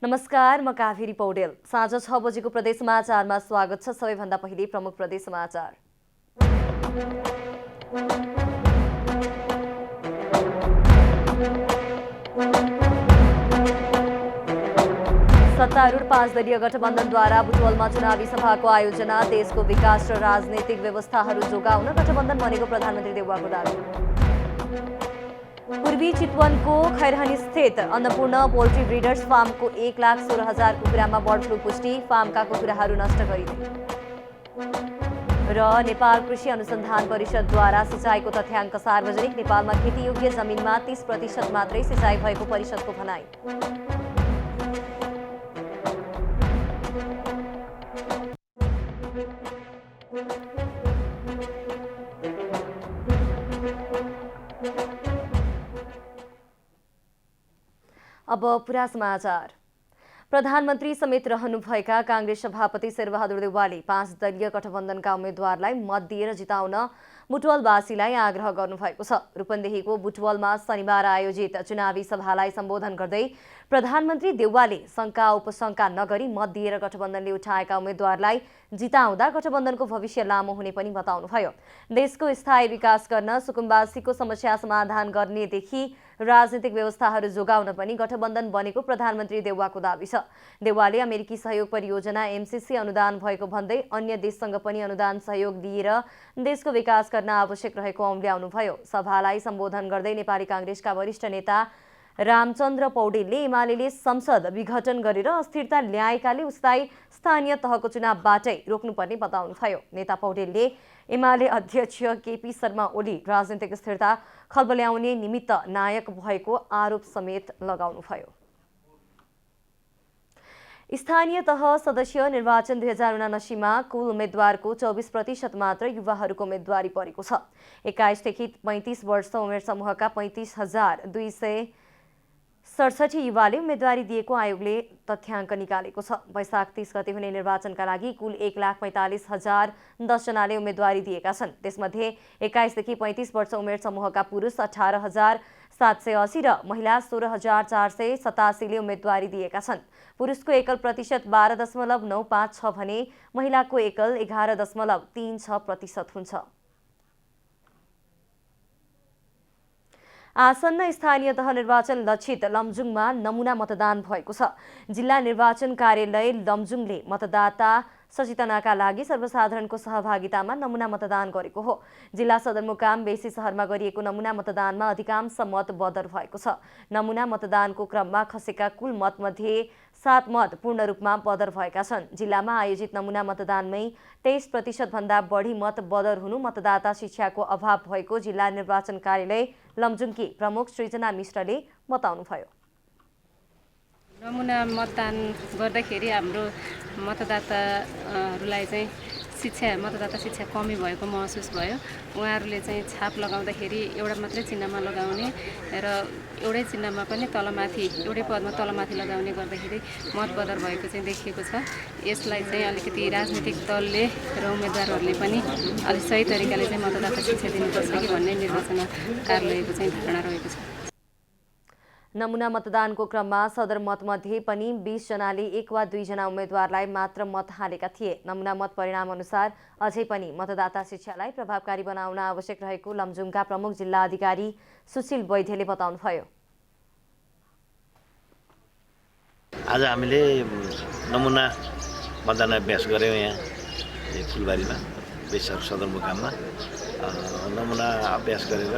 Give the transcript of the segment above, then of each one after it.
नमस्कार, म काभेरी पौडेल। साँझ 6 बजेको प्रदेश समाचारमा स्वागत छ। सबैभन्दा पहिले प्रमुख प्रदेश समाचार। सत्तारूढ 5 दलीय गठबन्धनद्वारा बुटवलमा चुनावी सभाको आयोजना। देशको विकास र राजनैतिक व्यवस्थाहरू जोगाउन गठबन्धन बनेको प्रधानमन्त्री देउवाको दावी। पूर्वी चितवनको खैरहनी स्थित अन्नपूर्ण पोल्ट्री ब्रिडर्स फार्मको 1,16,000 कुखुरामा बर्ड फ्लू पुष्टि। फार्मका कुखुराहरू नष्ट गरिँदै। र नेपाल कृषि अनुसन्धान परिषदद्वारा सिँचाइको तथ्याङ्क सार्वजनिक। नेपालमा खेतीयोग्य जमिनमा 30% मात्रै सिँचाइ भएको परिषदको भनाइ। अब पुरा समाचार। प्रधानमन्त्री समेत रहनुभएका कांग्रेस सभापति शेरबहादुर देउवाले 5 दलीय गठबन्धनका उम्मेद्वारलाई मत दिएर जिताउन बुटवलवासीलाई आग्रह गर्नुभएको छ। रूपन्देहीको बुटवलमा शनिबार आयोजित चुनावी सभालाई सम्बोधन गर्दै प्रधानमन्त्री देउवाले शङ्का उपशङ्का नगरी मत दिएर गठबन्धनले उठाएका उम्मेद्वारलाई जिताउँदा गठबन्धनको भविष्य लामो हुने पनि बताउनुभयो। देशको स्थायी विकास गर्न, सुकुम्बासीको समस्या समाधान गर्नेदेखि राजनीतिक व्यवस्थाहरू जोगाउन पनि गठबन्धन बनेको प्रधानमन्त्री देउवाको दावी छ। देउवाले अमेरिकी सहयोग परियोजना एमसीसी अनुदान भएको भन्दै अन्य देशसँग पनि अनुदान सहयोग लिएर देशको विकास गर्न आवश्यक रहेको औँल्याउनुभयो। सभालाई सम्बोधन गर्दै नेपाली कांग्रेसका वरिष्ठ नेता रामचन्द्र पौडेलले एमाले संसद विघटन गरेर अस्थिरता ल्याएकाले उसलाई स्थानीय तहको चुनावबाटै रोक्नुपर्ने बताउनुभयो। नेता पौडेलले एमाले अध्यक्ष केपी शर्मा ओली राजनीतिक स्थिरता खलबल्याउने निमित्त नायक भएको आरोप समेत लगाउनुभयो। स्थानीय तह सदस्य निर्वाचन 2079मा कुल उम्मेद्वारको 24% मात्र युवाहरूको उम्मेद्वारी परेको छ। 21 देखि 35 वर्ष उमेर समूहका 35,267 युवाले उम्मेद्वारी दिएको आयोगले तथ्याङ्क निकालेको छ। वैशाख 30 गते हुने निर्वाचनका लागि कुल 1,45,010 जनाले उम्मेद्वारी दिएका छन्। त्यसमध्ये 21 देखि 35 वर्ष उमेर समूहका पुरुष 18,780 र महिला 16,487 ले उम्मेद्वारी दिएका छन्। पुरुषको एकल प्रतिशत 12.95 छ भने महिलाको एकल 11.36% हुन्छ। आसन्न स्थानीय तह निर्वाचन लक्षित लमजुङमा नमुना मतदान भएको छ। जिल्ला निर्वाचन कार्यालय लमजुङले मतदाता सचेतनाका लागि सर्वसाधारणको सहभागितामा नमुना मतदान गरेको हो। जिल्ला सदरमुकाम बेसी शहरमा गरिएको नमुना मतदानमा अधिकांश मत बदर भएको छ। नमुना मतदानको क्रममा खसेका कुल मतमध्ये 7 मत पूर्ण रूपमा बदर भएका छन्। जिल्लामा आयोजित नमुना मतदानमै 23% भन्दा बढी मत बदर हुनु मतदाता शिक्षाको अभाव भएको जिल्ला निर्वाचन कार्यालय लमजुङकी प्रमुख सृजना मिश्रले बताउनुभयो। नमुना मतदान गर्दाखेरि हाम्रो मतदाताहरूलाई चाहिँ मतदाता शिक्षा कमी भएको महसुस भयो। उहाँहरूले चाहिँ छाप लगाउँदाखेरि एउटा मात्रै चिन्हमा लगाउने र एउटै चिन्हमा पनि तलमाथि एउटै पदमा तलमाथि लगाउने गर्दाखेरि मत बदर भएको चाहिँ देखिएको छ। यसलाई चाहिँ अलिकति राजनीतिक दलले र उम्मेदवारहरूले पनि अलिक सही तरिकाले चाहिँ मतदाता शिक्षा दिनुपर्छ कि भन्ने निर्वाचन कार्यालयको चाहिँ धारणा रहेको छ। नमुना मतदानको क्रममा सदर मतमध्ये पनि 20 जनाले 1 वा 2 जना उम्मेद्वारलाई मात्र मत हालेका थिए। नमुना मत परिणाम अनुसार अझै पनि मतदाता शिक्षालाई प्रभावकारी बनाउन आवश्यक रहेको लमजुङका प्रमुख जिल्ला अधिकारी सुशील वैद्यले बताउनुभयो। आज हामीले नमुना मतदान अभ्यास गऱ्यौँ यहाँ फुलबारीमा बेसर सदरमुकाममा। नमुना अभ्यास गरेर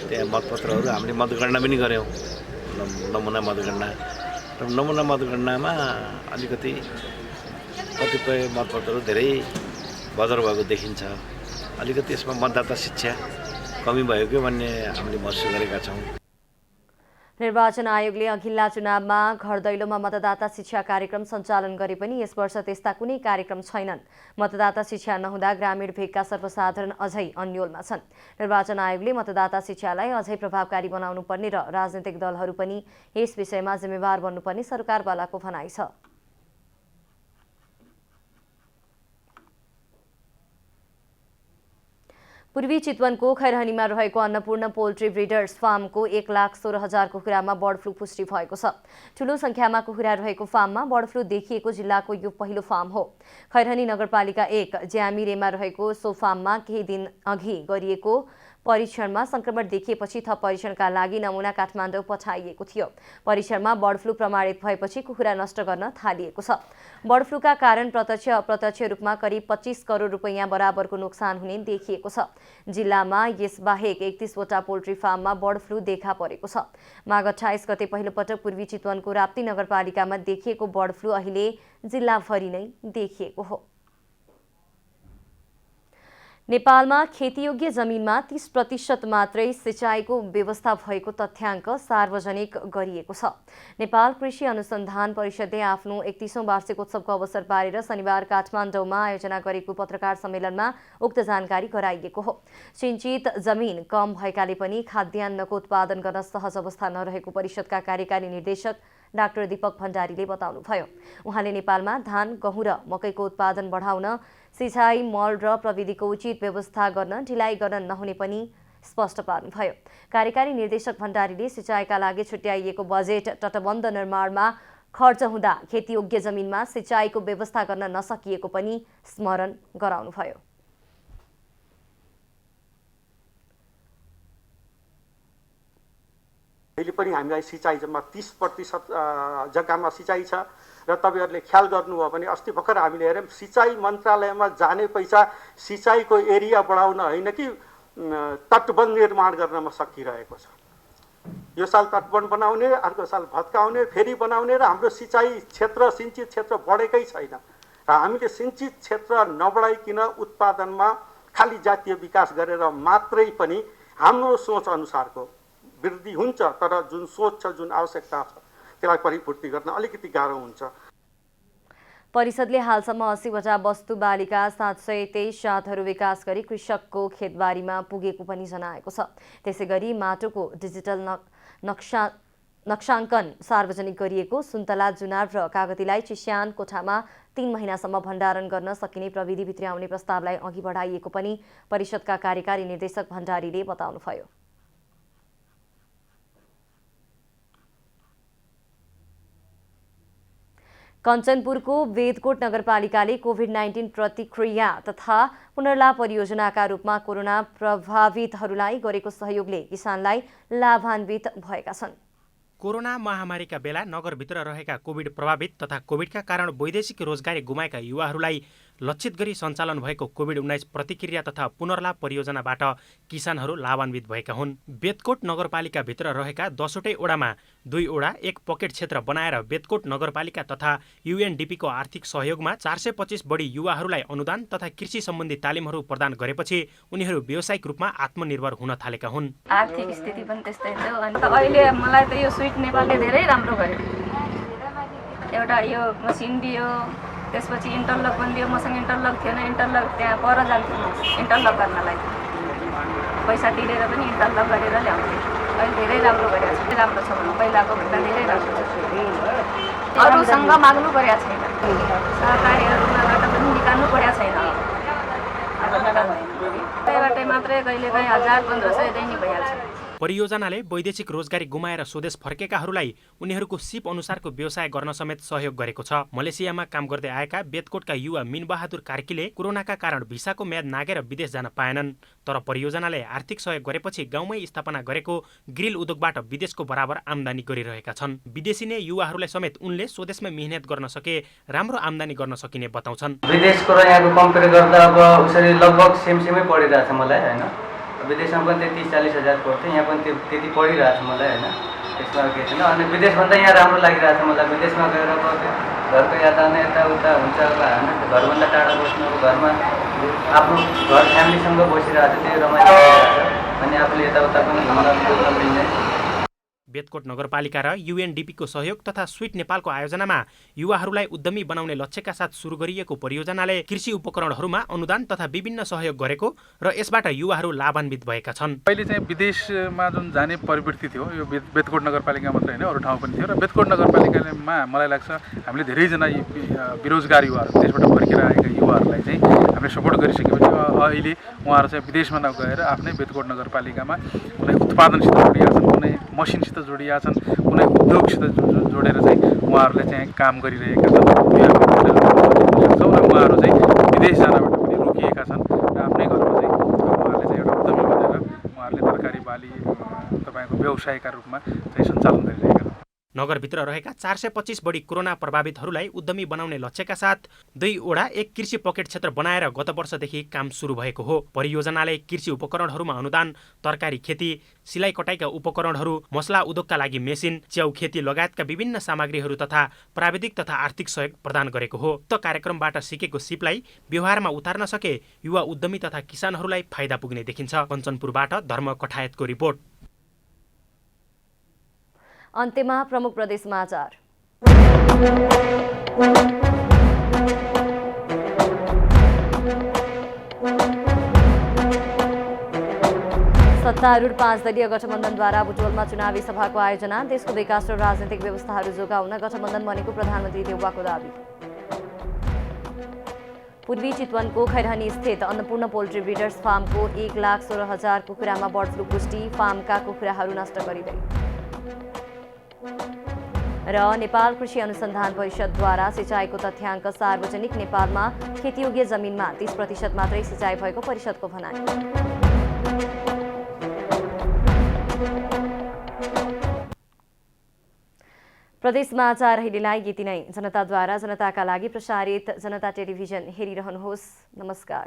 त्यहाँ मतपत्रहरू हामीले मतगणना पनि गऱ्यौँ। नमुना मतगणना र नमुना मतगणनामा अलिकति कतिपय मतपत्रहरू धेरै बदर भएको देखिन्छ। अलिकति यसमा मतदाता शिक्षा कमी भयो कि भन्ने हामीले महसुस गरेका छौँ। निर्वाचन आयोगले अघिल्ला चुनावमा घर दैलोमा मतदाता शिक्षा कार्यक्रम सञ्चालन गरे पनि यस वर्ष त्यस्ता कुनै कार्यक्रम छैनन्। मतदाता शिक्षा नहुँदा ग्रामीण भेगका सर्वसाधारण अझै अन्योलमा छन्। निर्वाचन आयोगले मतदाता शिक्षालाई अझै प्रभावकारी बनाउनु पर्ने र राजनीतिक दलहरू पनि यस विषयमा जिम्मेवार बन्नुपर्ने सरकारवालाको भनाइ छ। पूर्वी चितवनको खैरहनीमा रहेको अन्नपूर्ण पोल्ट्री ब्रिडर्स फार्मको 1,16,000 कुखुरामा बर्ड फ्लू पुष्टि भएको छ। ठूलो संख्यामा कुखुरा रहेको फार्ममा बर्ड फ्लू देखिएको जिल्लाको यो पहिलो फार्म हो। खैरहनी नगरपालिका 1 ज्यामिरेमा रहेको सो फार्ममा केही दिन अघि गरिएको परीक्षणमा संक्रमण देखिएपछि थप परीक्षणका लागि नमुना काठमाडौँ पठाइएको थियो। परीक्षणमा बर्ड फ्लू प्रमाणित भएपछि कुखुरा नष्ट गर्न थालिएको छ। बर्ड फ्लूका कारण प्रत्यक्ष अप्रत्यक्ष रूपमा करिब 25 करोड रुपैयाँ बराबरको नोक्सान हुने देखिएको छ। जिल्लामा यसबाहेक 31 वटा पोल्ट्री फार्ममा बर्ड फ्लू देखा परेको छ। माघ 28 गते पहिलोपटक पूर्वी चितवनको राप्ती नगरपालिकामा देखिएको बर्ड फ्लू अहिले जिल्लाभरि नै देखिएको हो। नेपालमा खेतीयोग्य जमिनमा 30% मात्रै सिँचाइको व्यवस्था भएको तथ्याङ्क सार्वजनिक गरिएको छ। नेपाल कृषि अनुसन्धान परिषदले आफ्नो 31औं वार्षिकोत्सवको अवसर पारेर शनिबार काठमाडौँमा आयोजना गरेको पत्रकार सम्मेलनमा उक्त जानकारी गराइएको हो। सिंचित जमिन कम भएकाले पनि खाद्यान्नको उत्पादन गर्न सहज अवस्था नरहेको परिषदका कार्यकारी निर्देशक डाक्टर दीपक भण्डारीले बताउनुभयो। उहाँले नेपालमा धान, गहुँ र मकैको उत्पादन बढाउन सिँचाइ, मल र प्रविधिको उचित व्यवस्था गर्न ढिलाइ गर्न नहुने पनि स्पष्ट पार्नुभयो। कार्यकारी निर्देशक भण्डारीले सिँचाइका लागि छुट्याइएको बजेट तटबन्ध निर्माणमा खर्च हुँदा खेतीयोग्य जमिनमा सिँचाइको व्यवस्था गर्न नसकिएको पनि स्मरण गराउनुभयो। अहिले पनि हामीलाई सिँचाइ जम्मा 30% जग्गामा सिँचाइ छ र तपाईहरुले ख्याल गर्नुभयो भने अस्ति भर्खर हामीले हेर्यौं सिँचाइ मन्त्रालयमा जाने पैसा सिँचाइको एरिया बढाउन होइन कि तटबन्ध निर्माण गर्नमा सकिरहेको छ। यो साल तटबन्ध बनाउने, अर्को साल भत्काउने, फेरि बनाउने र हाम्रो सिँचाइ क्षेत्र सिंचित क्षेत्र बढेकै छैन। र हामीले सिंचित क्षेत्र नबढाइकिन उत्पादनमा खाली जातीय विकास गरेर मात्रै पनि हाम्रो सोच अनुसारको वृद्धि हुन्छ, तर जुन सोच छ, जुन आवश्यकता छ, त्यसलाई परिपूर्ति गर्न अलिकति गाह्रो हुन्छ। परिषदले हालसम्म 80 वटा वस्तु बालिका 723 जातहरू विकास गरी कृषकको खेतबारीमा पुगेको पनि जनाएको छ। त्यसैगरी माटोको डिजिटल नक्साङ्कन सार्वजनिक गरिएको, सुन्तला, जुनार र कागतीलाई चिस्यान कोठामा 3 महिनासम्म भण्डारण गर्न सकिने प्रविधि भित्र्याउने प्रस्तावलाई अघि बढाइएको पनि परिषदका कार्यकारी निर्देशक भण्डारीले बताउनुभयो। कञ्चनपुरको वेदकोट नगरपालिकाले कोभिड-19 प्रतिक्रिया तथा पुनर्लाभ परियोजनाका रूपमा कोरोना प्रभावितहरूलाई गरेको सहयोगले किसानलाई लाभान्वित भएका छन्। कोरोना महामारीका बेला नगरभित्र रहेका कोभिड प्रभावित तथा कोभिडका कारण वैदेशिक रोजगारी गुमाएका युवाहरूलाई लक्षित गरी सञ्चालन भएको कोभिड-19 प्रतिक्रिया तथा पुनर्लाभ परियोजनाबाट किसानहरू लाभान्वित भएका हुन्। बेदकोट नगरपालिकाभित्र रहेका 10वटै ओडामा 2 ओडा 1 पकेट क्षेत्र बनाएर बेदकोट नगरपालिका तथा युएनडिपीको आर्थिक सहयोगमा 425 बढी युवाहरूलाई अनुदान तथा कृषि सम्बन्धी तालिमहरू प्रदान गरेपछि उनीहरू व्यावसायिक रूपमा आत्मनिर्भर हुन थालेका हुन्। आर्थिक स्थिति पनि त्यस्तै थियो अनि अहिले मलाई त यो स्विट नेपालले धेरै राम्रो गर्यो। एउटा यो मसिन दियो, त्यसपछि इन्टरलक पनि दियो। मसँग इन्टरलक थिएन, इन्टरलक त्यहाँ पर जान्थ्यो इन्टरलक गर्नलाई, पैसा तिरेर पनि इन्टरलक गरेर ल्याउँथेँ। अहिले धेरै राम्रो गरेको छ, राम्रो छ भनौँ, पहिलाको भन्दा धेरै राम्रो छ। अरूसँग माग्नु परेको छैन, सहकारीहरूबाट पनि निकाल्नु परेको छैन। त्यहीबाटै मात्रै कहिलेकाहीँ 1000-1500 दैनिक भइहाल्छ। परियोजनाले वैदेशिक रोजगारी गुमाएर स्वदेश फर्केकाहरूलाई उनीहरूको सिप अनुसारको व्यवसाय गर्न समेत सहयोग गरेको छ। मलेसियामा काम गर्दै आएका बेदकोटका युवा मिनबहादुर कार्कीले कोरोनाका कारण भिसाको म्याद नागेर विदेश जान पाएनन्, तर परियोजनाले आर्थिक सहयोग गरेपछि गाउँमै स्थापना गरेको ग्रिल उद्योगबाट विदेशको बराबर आम्दानी गरिरहेका छन्। विदेशी नै युवाहरूलाई समेत उनले स्वदेशमै मेहनत गर्न सके राम्रो आम्दानी गर्न सकिने बताउँछन्। विदेशको र यहाँको कम्पेयर गर्दा अब उसरी लगभग सेमै पडिरहेछ मलाई होइन। विदेशमा पनि 30-40 हजार पर्थ्यो, यहाँ पनि त्यति पढिरहेको छ मलाई होइन। त्यसमा केही छैन। अनि विदेशभन्दा यहाँ राम्रो लागिरहेको छ मलाई। विदेशमा गएर अब घरको याद आउने यताउता हुन्छ, होइन, घरभन्दा टाढा बस्नु, घरमा आफ्नो घर फ्यामिलीसँग बसिरहेको छ, त्यही रमाइलो भइरहेको छ। अनि आफूले यताउता पनि घुम्न मिल्ने। बेतकोट नगरपालिका र UNDP को सहयोग तथा स्विट नेपालको आयोजनामा युवाहरूलाई उद्यमी बनाउने लक्ष्यका साथ सुरु गरिएको परियोजनाले कृषि उपकरणहरूमा अनुदान तथा विभिन्न सहयोग गरेको र यसबाट युवाहरू लाभान्वित भएका छन्। पहिले चाहिँ विदेशमा जुन जाने प्रवृत्ति थियो यो बेतकोट नगरपालिका मात्रै होइन अरू ठाउँ पनि थियो र बेतकोट नगरपालिकामा मलाई लाग्छ हामीले धेरैजना बेरोजगार युवाहरू देशबाट फर्केर आएका युवाहरूलाई चाहिँ हामीले सपोर्ट गरिसकेपछि अहिले उहाँहरू चाहिँ विदेशमा नगएर आफ्नै बेतकोट नगरपालिकामा कुनै उत्पादनसित जोडिया छन्, कुनै मसिनसित जोडिया छन्, कुनै उद्योगसित जोडेर चाहिँ उहाँहरूले चाहिँ काम गरिरहेका छन्। र उहाँहरू चाहिँ विदेश जानबाट पनि रोकिएका छन् र आफ्नै घरमा चाहिँ उहाँहरूले चाहिँ एउटा उद्यमी बनेर उहाँहरूले तरकारी बाली तपाईँको व्यवसायका रूपमा चाहिँ सञ्चालन गरिरहेका छन्। नगरभित्र रहेका 425 बढी कोरोना प्रभावितहरूलाई उद्यमी बनाउने लक्ष्यका साथ 2वटा एक कृषि पकेट क्षेत्र बनाएर गत वर्षदेखि काम सुरु भएको हो। परियोजनाले कृषि उपकरणहरूमा अनुदान, तरकारी खेती, सिलाइ कटाइका उपकरणहरू, मसला उद्योगका लागि मेसिन, च्याउ खेती लगायतका विभिन्न सामग्रीहरू तथा प्राविधिक तथा आर्थिक सहयोग प्रदान गरेको हो। उक्त कार्यक्रमबाट सिकेको सिपलाई व्यवहारमा उतार्न सके युवा उद्यमी तथा किसानहरूलाई फाइदा पुग्ने देखिन्छ। कञ्चनपुरबाट धर्म कठायतको रिपोर्ट। अन्त्यमा प्रमुख प्रदेश समाचार। सत्तारूढ 5 दलीय गठबन्धनद्वारा बुटवलमा चुनावी सभाको आयोजना। देशको विकास र राजनीतिक व्यवस्थाहरू जोगाउन गठबन्धन बनेको प्रधानमन्त्री देउवाको दावी। पूर्वी चितवनको खैरहनी स्थित अन्नपूर्ण पोल्ट्री ब्रिडर्स फार्मको 1,16,000 कुखुरामा बर्ड फ्लू पुष्टि। फार्मका कुखुराहरू नष्ट गरिँदै। र नेपाल कृषि अनुसन्धान परिषदद्वारा सिँचाइको तथ्याङ्क सार्वजनिक। नेपालमा खेतीयोग्य जमिनमा 30% मात्रै सिँचाइ भएको परिषदको भनाइ। प्रदेश समाचार अहिलेलाई यति नै। जनताद्वारा जनताका लागि प्रसारित जनता टेलिभिजन हेरिरहनुहोस्। नमस्कार।